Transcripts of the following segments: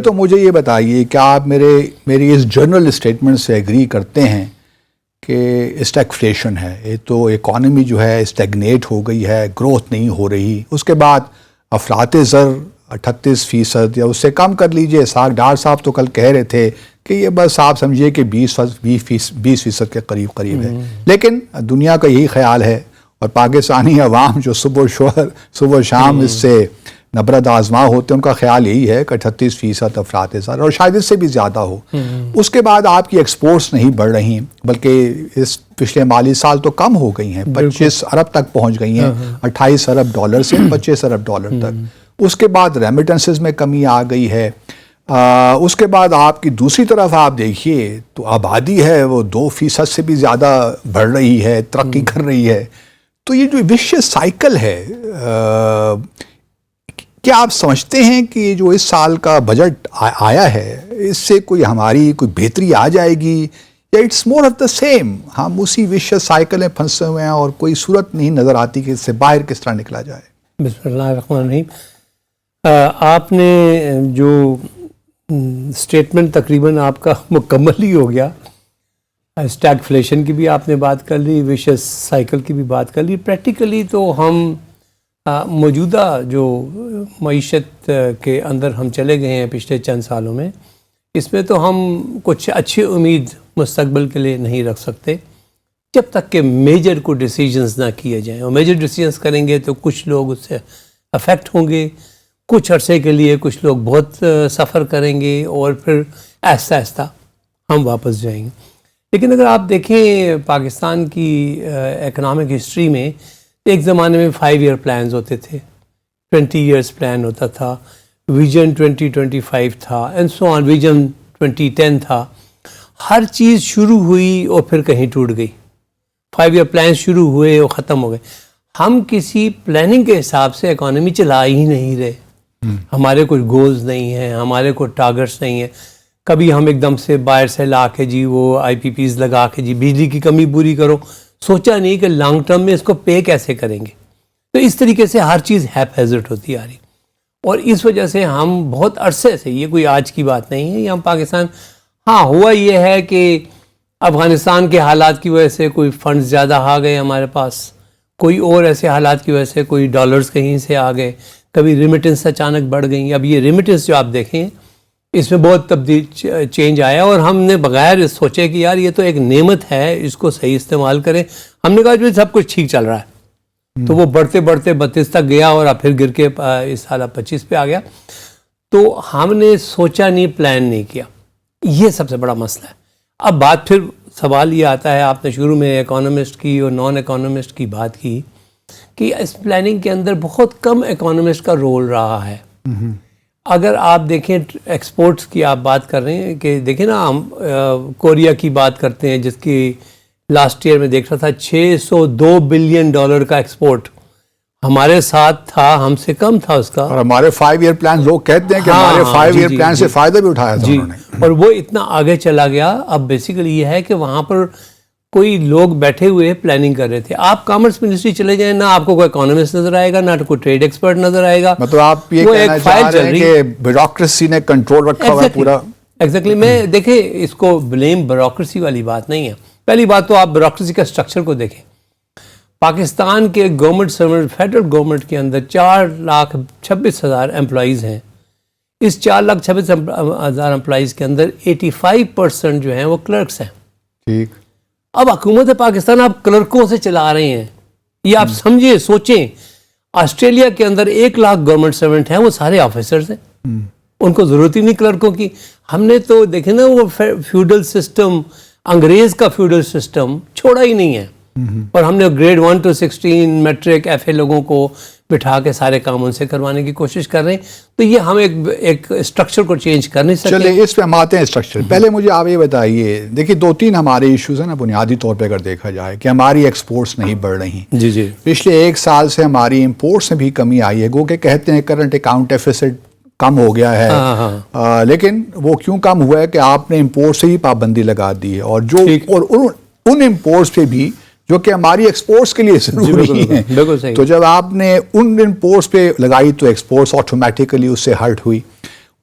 تو مجھے یہ بتائیے کہ آپ میری اس جنرل اسٹیٹمنٹ سے ایگری کرتے ہیں کہ اسٹیگفلیشن ہے، یہ تو اکانومی جو ہے اسٹیگنیٹ ہو گئی ہے، گروتھ نہیں ہو رہی، اس کے بعد افراط زر 38% یا اس سے کم کر لیجئے، ڈار صاحب تو کل کہہ رہے تھے کہ یہ بس آپ سمجھیے کہ 20% کے قریب ہے، لیکن دنیا کا یہی خیال ہے اور پاکستانی عوام جو صبح و شام اس سے نبرد آزما ہوتے ہیں، ان کا خیال یہی ہے کہ 38% افراط زر اور شاید اس سے بھی زیادہ ہو۔ اس کے بعد آپ کی ایکسپورٹس نہیں بڑھ رہی بلکہ اس پچھلے مالی سال تو کم ہو گئی ہیں، 25 ارب تک پہنچ گئی ہیں، 28 ارب ڈالر سے 25 ارب ڈالر تک۔ اس کے بعد ریمیٹنسز میں کمی آ گئی ہے۔ اس کے بعد آپ کی دوسری طرف آپ دیکھیے تو آبادی ہے وہ 2% سے بھی زیادہ بڑھ رہی ہے، ترقی کر رہی ہے۔ تو یہ جو وشیس سائیکل ہے، کیا آپ سمجھتے ہیں کہ جو اس سال کا بجٹ آیا ہے اس سے ہماری کوئی بہتری آ جائے گی، یا it's more of the same, ہم اسی وشیس سائیکل میں پھنسے ہوئے ہیں اور کوئی صورت نہیں نظر آتی کہ اس سے باہر کس طرح نکلا جائے؟ بسم اللہ الرحمن الرحیم۔ آپ نے جو اسٹیٹمنٹ تقریباً آپ کا مکمل ہی ہو گیا، اسٹیگفلیشن کی بھی آپ نے بات کر لی، وشیس سائیکل کی بھی بات کر لی۔ پریکٹیکلی تو ہم موجودہ جو معیشت کے اندر ہم چلے گئے ہیں پچھلے چند سالوں میں، اس میں تو ہم کچھ اچھی امید مستقبل کے لیے نہیں رکھ سکتے جب تک کہ میجر کو ڈیسیجنز نہ کیے جائیں، اور میجر ڈیسیجنز کریں گے تو کچھ لوگ اس سے افیکٹ ہوں گے، کچھ عرصے کے لیے کچھ لوگ بہت سفر کریں گے اور پھر آہستہ آہستہ ہم واپس جائیں گے۔ لیکن اگر آپ دیکھیں پاکستان کی اکنامک ہسٹری میں، ایک زمانے میں 5 ایئر پلانز ہوتے تھے، 20 ایئرس پلان ہوتا تھا، ویژن 2025 تھا، اینڈ سو آن، ویژن 2010 تھا۔ ہر چیز شروع ہوئی اور پھر کہیں ٹوٹ گئی، 5 ایئر پلان شروع ہوئے اور ختم ہو گئے۔ ہم کسی پلاننگ کے حساب سے اکانومی چلا ہی نہیں رہے، ہمارے کوئی گولز نہیں ہیں، ہمارے کوئی ٹارگٹس نہیں ہیں۔ کبھی ہم ایک دم سے باہر سے لا کے جی وہ IPPs لگا کے جی بجلی کی کمی پوری کرو، سوچا نہیں کہ لانگ ٹرم میں اس کو پے کیسے کریں گے۔ تو اس طریقے سے ہر چیز ہیپ ہیزرڈ ہوتی آ رہی، اور اس وجہ سے ہم بہت عرصے سے، یہ کوئی آج کی بات نہیں ہے، یہ ہم پاکستان، ہاں ہوا یہ ہے کہ افغانستان کے حالات کی وجہ سے کوئی فنڈز زیادہ آ گئے ہمارے پاس، کوئی اور ایسے حالات کی وجہ سے کوئی ڈالرز کہیں سے آ گئے، کبھی ریمیٹنس اچانک بڑھ گئیں۔ اب یہ ریمیٹنس جو آپ دیکھیں اس میں بہت تبدیل چینج آیا، اور ہم نے بغیر سوچے کہ یار یہ تو ایک نعمت ہے، اس کو صحیح استعمال کریں، ہم نے کہا جو سب کچھ ٹھیک چل رہا ہے، تو وہ بڑھتے بڑھتے 32 تک گیا اور اب پھر گر کے اس سال 25 پہ آ گیا۔ تو ہم نے سوچا نہیں، پلان نہیں کیا، یہ سب سے بڑا مسئلہ ہے۔ اب بات پھر سوال یہ آتا ہے، آپ نے شروع میں اکانومسٹ کی اور نان اکانومسٹ کی بات کی کہ اس پلاننگ کے اندر بہت کم اکانومسٹ کا رول رہا ہے۔ اگر آپ دیکھیں ایکسپورٹس کی آپ بات کر رہے ہیں کہ دیکھیں نا، ہم کوریا کی بات کرتے ہیں جس کی لاسٹ ایئر میں دیکھ رہا تھا $602 بلین کا ایکسپورٹ ہمارے ساتھ تھا، ہم سے کم تھا اس کا، اور ہمارے 5 ایئر پلان لوگ کہتے ہیں کہ ہمارے 5 ایئر پلان سے فائدہ بھی اٹھایا تھا انہوں نے، اور وہ اتنا آگے چلا گیا۔ اب بیسیکلی یہ ہے کہ وہاں پر کوئی لوگ بیٹھے ہوئے پلاننگ کر رہے تھے۔ آپ کامرس منسٹری چلے جائیں، نہ آپ کو کوئی اکانومسٹ نظر آئے گا، نہ کوئی ٹریڈ ایکسپرٹ نظر آئے گا۔ مطلب آپ یہ کہنا چاہ رہے ہیں کہ بیوروکریسی نے کنٹرول رکھا ہوا ہے پورا؟ ایگزیکٹلی، میں دیکھیں اس کو بلیم بیوروکریسی والی بات نہیں ہے۔ پہلی بات تو آپ بیوروکریسی کا اسٹرکچر کو دیکھیں۔ پاکستان کے گورنمنٹ سرونٹ، فیڈرل گورنمنٹ کے اندر 4,26,000 امپلائیز ہیں۔ اس 4,26,000 امپلائیز کے اندر 85% جو ہیں وہ کلرکس ہیں۔ ٹھیک، اب حکومت پاکستان آپ کلرکوں سے چلا رہے ہیں، یہ آپ سمجھیں، سوچیں۔ آسٹریلیا کے اندر 1 لاکھ گورنمنٹ سرونٹ ہیں، وہ سارے آفیسرز ہیں، ان کو ضرورت ہی نہیں کلرکوں کی۔ ہم نے تو دیکھیں نا وہ فیوڈل سسٹم، انگریز کا فیوڈل سسٹم چھوڑا ہی نہیں ہے، اور ہم نے گریڈ 1 to 16 میٹرک FA لوگوں کو بٹھا کے سارے کام ان سے کروانے کی کوشش کر رہے ہیں۔ تو یہ ہم ایک اسٹرکچر کو چینج کر نہیں سکتے۔ چلے اس پہ ہم آتے ہیں اسٹرکچر۔ پہلے مجھے آپ یہ بتائیے، دیکھیے 2-3 ہمارے ایشوز ہیں نا بنیادی طور پہ، اگر دیکھا جائے کہ ہماری ایکسپورٹس نہیں بڑھ رہی، جی پچھلے 1 سال سے ہماری امپورٹس میں بھی کمی آئی ہے، گو کہ کہتے ہیں کرنٹ اکاؤنٹ ڈیفیسٹ کم ہو گیا ہے، لیکن وہ کیوں کم ہوا ہے کہ آپ نے امپورٹ سے ہی پابندی لگا دی ہے، اور ان امپورٹس پہ بھی جو کہ ہماری ایکسپورٹس کے لیے ضروری ہیں، تو جب آپ نے ان امپورٹس پہ لگائی تو ایکسپورٹس آٹومیٹیکلی اس سے ہرٹ ہوئی۔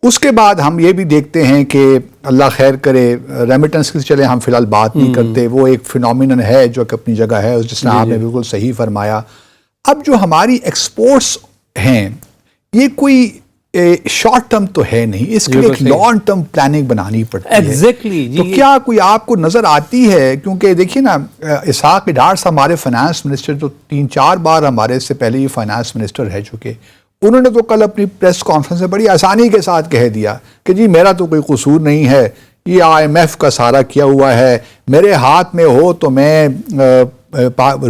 اس کے بعد ہم یہ بھی دیکھتے ہیں کہ اللہ خیر کرے ریمیٹنس کی چلے ہم فی الحال بات نہیں کرتے، وہ ایک فینومینن ہے جو کہ اپنی جگہ ہے، جس نے آپ نے بالکل صحیح فرمایا. اب جو ہماری ایکسپورٹس ہیں یہ کوئی شارٹ ٹرم تو ہے نہیں، اس کے لیے ایک لانگ ٹرم پلاننگ بنانی پڑتی ہے. ایگزیکٹلی. تو کیا کوئی آپ کو نظر آتی ہے، کیونکہ دیکھیے نا اسحاق ڈار صاحب ہمارے فائنانس منسٹر تو 3-4 بار ہمارے سے پہلے یہ فائنانس منسٹر رہ چکے، انہوں نے تو کل اپنی پریس کانفرنس میں بڑی آسانی کے ساتھ کہہ دیا کہ جی میرا تو کوئی قصور نہیں ہے، یہ IMF کا سارا کیا ہوا ہے، میرے ہاتھ میں ہو تو میں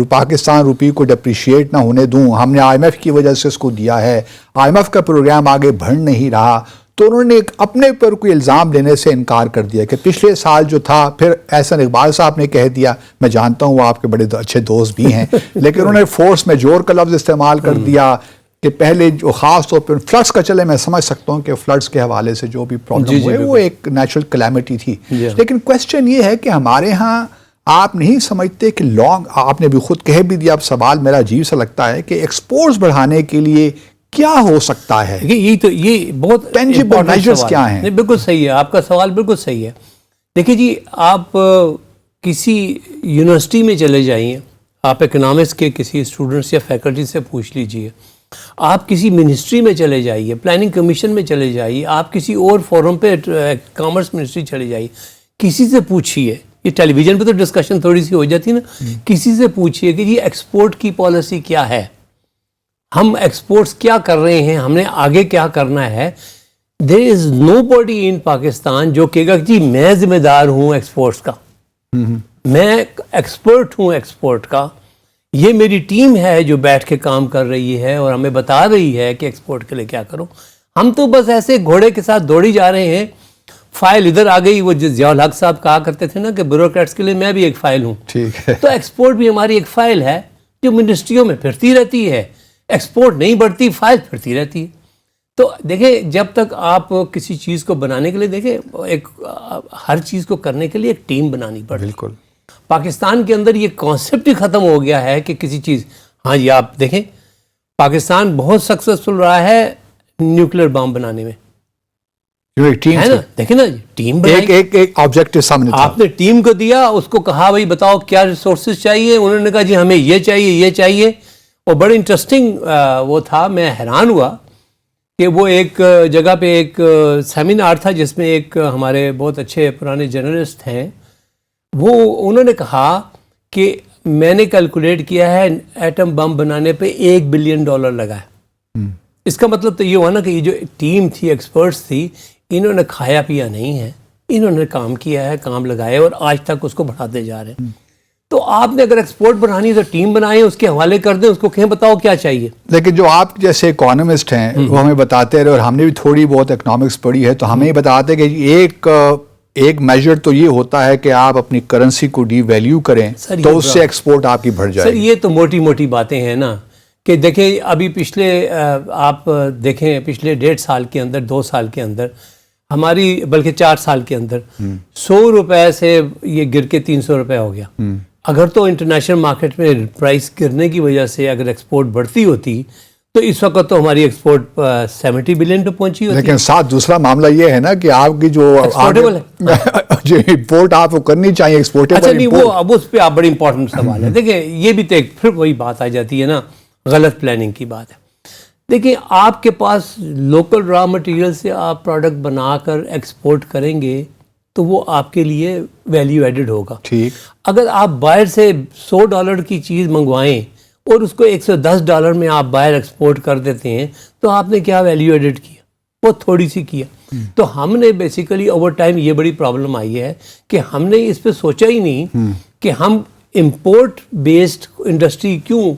پاکستان روپی کو ڈپریشیٹ نہ ہونے دوں، ہم نے IMF کی وجہ سے اس کو دیا ہے، IMF کا پروگرام آگے بڑھ نہیں رہا. تو انہوں نے اپنے پر کوئی الزام لینے سے انکار کر دیا کہ پچھلے سال جو تھا، پھر احسن اقبال صاحب نے کہہ دیا، میں جانتا ہوں وہ آپ کے بڑے اچھے دوست بھی ہیں، لیکن انہوں نے فورس میجور کا لفظ استعمال کر دیا کہ پہلے جو خاص طور پہ فلڈس کا، چلے میں سمجھ سکتا ہوں کہ فلڈس کے حوالے سے جو بھی پرابلم ہوئے وہ ایک نیچرل کلیمٹی تھی، لیکن کویسچن یہ ہے کہ ہمارے ہاں آپ نہیں سمجھتے کہ آپ نے بھی خود کہہ بھی دیا، اب سوال میرا عجیب سا لگتا ہے کہ ایکسپورٹس بڑھانے کے لیے کیا ہو سکتا ہے؟ یہ بہت ٹینجیبل میجرز کیا ہیں؟ بالکل صحیح ہے، آپ کا سوال بالکل صحیح ہے. دیکھیے جی، آپ کسی یونیورسٹی میں چلے جائیے، آپ اکنامکس کے کسی اسٹوڈنٹس یا فیکلٹی سے پوچھ لیجئے، آپ کسی منسٹری میں چلے جائیے، پلاننگ کمیشن میں چلے جائیے، آپ کسی اور فورم پہ کامرس منسٹری چلے جائیے، کسی سے پوچھیے، یہ ٹیلی ویژن پہ تو ڈسکشن تھوڑی سی ہو جاتی نا، کسی سے پوچھیے کہ یہ ایکسپورٹ کی پالیسی کیا ہے، ہم ایکسپورٹس کیا کر رہے ہیں، ہم نے آگے کیا کرنا ہے. دیر از نو باڈی ان پاکستان جو کہے گا کہ جی میں ذمہ دار ہوں ایکسپورٹس کا، میں ایکسپرٹ ہوں ایکسپورٹ کا، یہ میری ٹیم ہے جو بیٹھ کے کام کر رہی ہے اور ہمیں بتا رہی ہے کہ ایکسپورٹ کے لیے کیا کرو. ہم تو بس ایسے گھوڑے کے ساتھ دوڑی جا رہے ہیں، فائل ادھر آ گئی. وہ ضیاء الحق صاحب کہا کرتے تھے نا کہ بیوروکریٹس کے لیے میں بھی ایک فائل ہوں. ٹھیک ہے، تو ایکسپورٹ بھی ہماری ایک فائل ہے جو منسٹریوں میں پھرتی رہتی ہے. ایکسپورٹ نہیں بڑھتی، فائل پھرتی رہتی ہے. تو دیکھیں، جب تک آپ کسی چیز کو بنانے کے لیے، دیکھیں ایک ہر چیز کو کرنے کے لیے ایک ٹیم بنانی پڑتی ہے. بالکل. پاکستان کے اندر یہ کانسیپٹ ہی ختم ہو گیا ہے کہ کسی چیز، ہاں جی آپ دیکھیں پاکستان بہت سکسیسفل رہا ہے نیوکلیر بام بنانے میں، ہے نا؟ دیکھیں نا، ٹیم ایک آبجیکٹو سامنے تھا، آپ نے ٹیم کو دیا، اس کو کہا بھائی بتاؤ کیا ریسورسز چاہیے، انہوں نے کہا جی ہمیں یہ چاہیے یہ چاہیے. اور بڑے انٹرسٹنگ وہ تھا، میں حیران ہوا کہ وہ ایک جگہ پہ ایک سیمینار تھا جس میں ایک ہمارے بہت اچھے پرانے جرنلسٹ ہیں، وہ انہوں نے کہا کہ میں نے کیلکولیٹ کیا ہے ایٹم بم بنانے پہ $1 بلین لگا ہے. اس کا مطلب تو یہ ہوا نا کہ یہ جو ٹیم تھی، ایکسپرٹس تھی، انہوں نے کھایا پیا نہیں ہے، انہوں نے کام کیا ہے، کام لگایا اور آج تک اس کو بڑھاتے جا رہے ہیں. تو آپ نے اگر ایکسپورٹ بنانی ہے تو ٹیم بنائیں، اس کے حوالے کر دیں، اس کو کہیں بتاؤ کیا چاہیے. لیکن جو آپ جیسے اکانومسٹ ہیں وہ ہمیں بتاتے رہے، اور ہم نے بھی تھوڑی بہت اکنامکس پڑھی ہے، تو ہمیں یہ بتاتے کہ ایک میجر تو یہ ہوتا ہے کہ آپ اپنی کرنسی کو ڈی ویلیو کریں تو اس سے ایکسپورٹ آپ کی بڑھ جائے. سر یہ تو موٹی موٹی باتیں ہیں نا، کہ دیکھیں ابھی پچھلے آپ دیکھیں پچھلے 1.5 سال کے اندر، 2 سال کے اندر ہماری، بلکہ 4 سال کے اندر 100 روپے سے یہ گر کے 300 روپے ہو گیا. اگر تو انٹرنیشنل مارکیٹ میں پرائس گرنے کی وجہ سے اگر ایکسپورٹ بڑھتی ہوتی تو اس وقت تو ہماری ایکسپورٹ 70 بلین پہ پہنچی ہوتی. لیکن ساتھ دوسرا معاملہ یہ ہے نا کہ آپ کی جو امپورٹ آپ کو کرنی چاہیے ایکسپورٹیبل. اچھا نہیں، وہ اب اس پہ آپ بڑی امپورٹنٹ سوال ہے. دیکھیں یہ بھی تو ایک پھر وہی بات آ جاتی ہے نا، غلط پلاننگ کی بات ہے. دیکھیں آپ کے پاس لوکل را مٹیریل سے آپ پروڈکٹ بنا کر ایکسپورٹ کریں گے تو وہ آپ کے لیے ویلیو ایڈڈ ہوگا. ٹھیک. اگر آپ باہر سے $100 کی چیز منگوائیں اور اس کو $110 میں آپ باہر ایکسپورٹ کر دیتے ہیں تو آپ نے کیا ویلیو ایڈڈ کیا؟ وہ تھوڑی سی کیا. تو ہم نے بیسیکلی اوور ٹائم یہ بڑی پرابلم آئی ہے کہ ہم نے اس پہ سوچا ہی نہیں کہ ہم امپورٹ بیسڈ انڈسٹری کیوں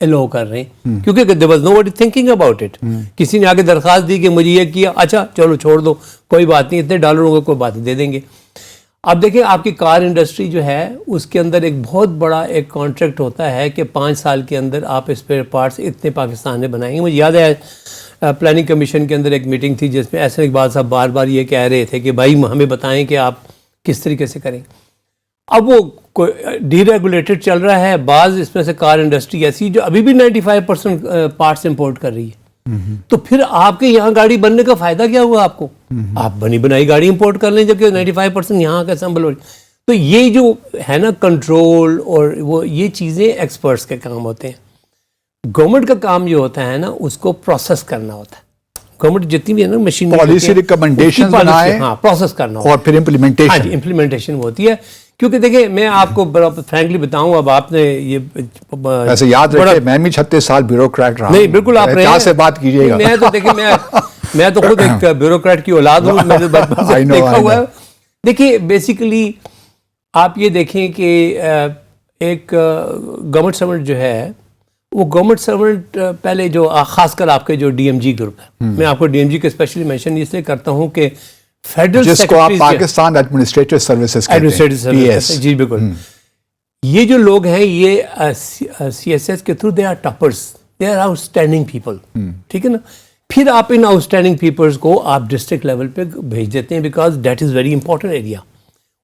الاؤ کر رہے ہیں، کیونکہ there was nobody thinking about it. کسی نے آگے درخواست دی کہ مجھے یہ کیا، اچھا چلو چھوڑ دو، کوئی بات نہیں، اتنے ڈالروں کو کوئی بات دے دیں گے. اب دیکھیں آپ کی کار انڈسٹری جو ہے اس کے اندر ایک بہت بڑا ایک کانٹریکٹ ہوتا ہے کہ 5 سال کے اندر آپ اسپیئر پارٹس اتنے پاکستان میں بنائیں گے. مجھے یاد ہے پلاننگ کمیشن کے اندر ایک میٹنگ تھی جس میں احسن اقبال صاحب بار بار یہ کہہ رہے تھے کہ بھائی ہمیں بتائیں کہ آپ کس طریقے سے کریں. اب وہ ڈی ریگولیٹڈ چل رہا ہے. بعض اس میں سے کار انڈسٹری ایسی جو ابھی بھی 95% پارٹس امپورٹ کر رہی ہے. تو پھر آپ کے یہاں گاڑی بننے کا فائدہ کیا ہوا آپ کو؟ آپ بنی بنائی گاڑی امپورٹ کر لیں جبکہ 95% یہاں کا اسمبل ہو رہی. تو یہ جو ہے نا کنٹرول اور وہ یہ چیزیں ایکسپرٹس کے کام ہوتے ہیں. گورنمنٹ کا کام جو ہوتا ہے نا اس کو پروسیس کرنا ہوتا ہے. گورنمنٹ جتنی بھی ہے نا مشین پالیسی ریکمنڈیشن بنائے پروسیس کرنا ہوتا ہے اور پھر امپلیمنٹیشن. امپلیمنٹیشن ہوتی ہے. کیونکہ دیکھیں میں آپ کو فرینکلی بتاؤں, اب آپ نے یہ ایسے یاد رکھے میں بھی 36 سال بیوروکریٹ رہا. نہیں بالکل آپ کیا سے بات کیجیے گا. میں تو دیکھیں میں تو خود ایک بیوروکریٹ کی اولاد ہوں, میں نے دیکھا ہوا ہے. دیکھیے بیسیکلی آپ یہ دیکھیں کہ ایک گورنمنٹ سرونٹ جو ہے وہ گورنمنٹ سرونٹ پہلے جو خاص کر آپ کے جو ڈی ایم جی گروپ ہے, میں آپ کو ڈی ایم جی کے اسپیشلی مینشن اس لیے کرتا ہوں کہ فیڈرل جس کو آپ پاکستان ایڈمنسٹریٹو سروسز کہتے ہیں. جی بالکل. یہ جو لوگ ہیں یہ سی ایس ایس کے through they are toppers, they are outstanding people. ٹھیک ہے نا. پھر آپ ان آؤٹ اسٹینڈنگ پیپلس کو آپ ڈسٹرکٹ لیول پہ بھیج دیتے ہیں because that is very important area,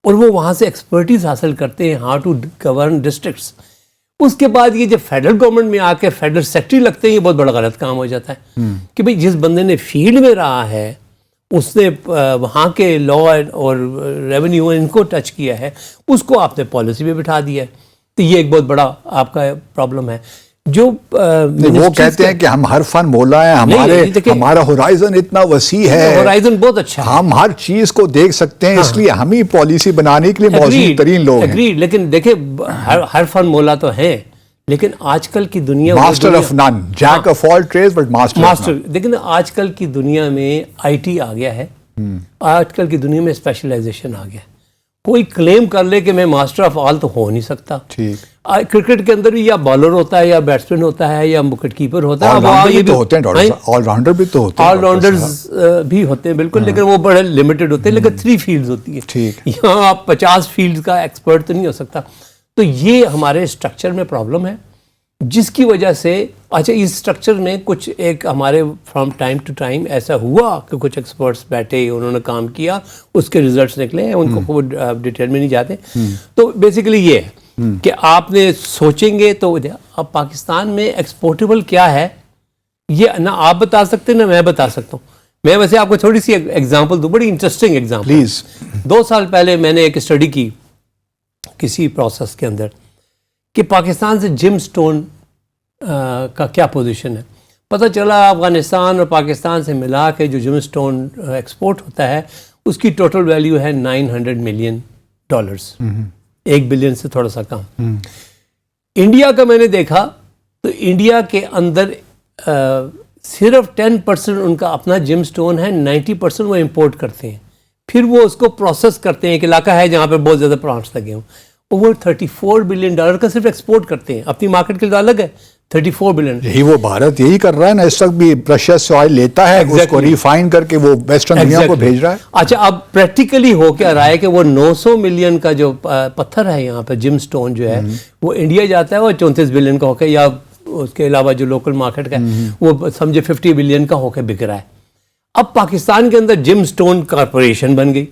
اور وہ وہاں سے ایکسپرٹیز حاصل کرتے ہیں ہاؤ ٹو گورن ڈسٹرکٹس. اس کے بعد یہ جب فیڈرل گورنمنٹ میں آ کے فیڈرل سیکٹری لگتے ہیں, یہ بہت بڑا غلط کام ہو جاتا ہے کہ بھئی جس بندے نے فیلڈ میں رہا ہے اس نے وہاں کے لا اور ریونیو ان کو ٹچ کیا ہے, اس کو آپ نے پالیسی پہ بٹھا دیا ہے. تو یہ ایک بہت بڑا آپ کا پرابلم ہے. جو وہ کہتے ہیں کہ ہم ہر فن مولا ہیں, ہمارا ہورائزن اتنا وسیع ہے, ہورائزن بہت اچھا ہے, ہم ہر چیز کو دیکھ سکتے ہیں, اس لیے ہم ہی پالیسی بنانے کے لیے موزوں ترین لوگ ہیں. لیکن دیکھیں ہر فن مولا تو ہیں, لیکن آج کل کی دنیا master of none, Jack of all trades but master. لیکن آج کل کی دنیا میں آئی ٹی آ گیا ہے, آج کل کی دنیا میں اسپیشلائزیشن آ گیا ہے. کوئی کلیم کر لے کہ میں ماسٹر آف آل تو ہو نہیں سکتا. کرکٹ کے اندر بھی یا بالر ہوتا ہے یا بیٹسمین ہوتا ہے یا وکٹ کیپر ہوتا ہے, آل راؤنڈر بھی تو ہوتے ہیں, آل راؤنڈرز بھی ہوتے ہیں بالکل, لیکن وہ بڑے لمیٹڈ ہوتے ہیں, لیکن 3 فیلڈز ہوتی ہیں. یہاں آپ 50 فیلڈز کا ایکسپرٹ تو نہیں ہو سکتا. تو یہ ہمارے اسٹرکچر میں پرابلم ہے جس کی وجہ سے اچھا اس اسٹرکچر میں کچھ ایک ہمارے فرام ٹائم ٹو ٹائم ایسا ہوا کہ کچھ ایکسپرٹس بیٹھے, انہوں نے کام کیا, اس کے ریزلٹس نکلے ہیں, ان کو ڈیٹیل میں نہیں جاتے. تو بیسیکلی یہ ہے کہ آپ نے سوچیں گے تو اب پاکستان میں ایکسپورٹیبل کیا ہے یہ نہ آپ بتا سکتے نہ میں بتا سکتا ہوں. میں ویسے آپ کو تھوڑی سی ایگزامپل دوں, بڑی انٹرسٹنگ ایگزامپل پلیز. 2 سال پہلے میں نے ایک اسٹڈی کی کسی پروسیس کے اندر کہ پاکستان سے جم سٹون کا کیا پوزیشن ہے. پتہ چلا افغانستان اور پاکستان سے ملا کے جو جم سٹون ایکسپورٹ ہوتا ہے اس کی ٹوٹل ویلیو ہے $900 ملین, 1 بلین سے تھوڑا سا کم. انڈیا کا میں نے دیکھا تو انڈیا کے اندر صرف 10% ان کا اپنا جم سٹون ہے, 90% وہ امپورٹ کرتے ہیں. پھر وہ اس کو پروسیس کرتے ہیں. ایک علاقہ ہے جہاں پہ بہت زیادہ پلانٹس لگے ہوں, اوور $34 بلین کا صرف ایکسپورٹ کرتے ہیں. اپنی مارکیٹ کے لیے الگ ہے 34 بلین. یہی وہ بھارت یہی کر رہا ہے نا, اس وقت بھی پریشس آئل لیتا ہے, اس کو ریفائن کر کے وہ ویسٹرن دنیا کو بھیج رہا ہے. اچھا اب پریکٹیکلی ہو کے آ رہا ہے کہ وہ 900 ملین کا جو پتھر ہے یہاں پہ جم سٹون جو ہے وہ انڈیا جاتا ہے, وہ 34 بلین کا ہو کے, یا اس کے علاوہ جو لوکل مارکیٹ کا ہے وہ سمجھے 50 بلین کا ہو کے بک رہا ہے. اب پاکستان کے اندر جم سٹون کارپوریشن بن گئی.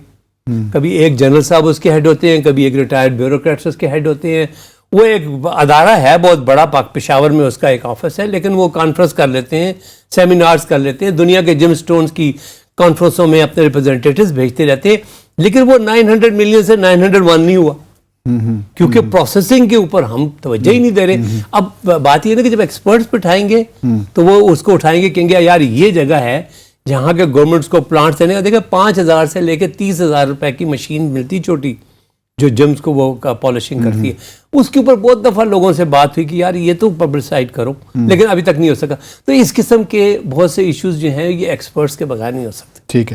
کبھی ایک جنرل صاحب اس کے ہیڈ ہوتے ہیں, کبھی ایک ریٹائرڈ بیوروکریٹس اس کے ہیڈ ہوتے ہیں. وہ ایک ادارہ ہے بہت بڑا, پشاور میں اس کا ایک آفس ہے, لیکن وہ کانفرنس کر لیتے ہیں, سیمینارز کر لیتے ہیں, دنیا کے جم سٹونز کی کانفرنسوں میں اپنے ریپرزینٹیٹیوز بھیجتے رہتے ہیں. لیکن وہ 900 ملین سے 901 نہیں ہوا کیونکہ پروسیسنگ کے اوپر ہم توجہ ہی نہیں دے رہے. اب بات یہ ہے کہ جب ایکسپرٹس بٹھائیں گے تو وہ اس کو اٹھائیں گے, کہیں گے یار یہ جگہ ہے جہاں کے گورنمنٹس کو پلانٹس دینے کا. دیکھیں 5,000 سے لے کے 30,000 روپے کی مشین ملتی چھوٹی جو جمس کو وہ پالشنگ کرتی ہے. اس کے اوپر بہت دفعہ لوگوں سے بات ہوئی کہ یار یہ تو پبلسائڈ کرو, لیکن ابھی تک نہیں ہو سکا. تو اس قسم کے بہت سے ایشوز جو ہیں یہ ایکسپرٹس کے بغیر نہیں ہو سکتے. ٹھیک ہے.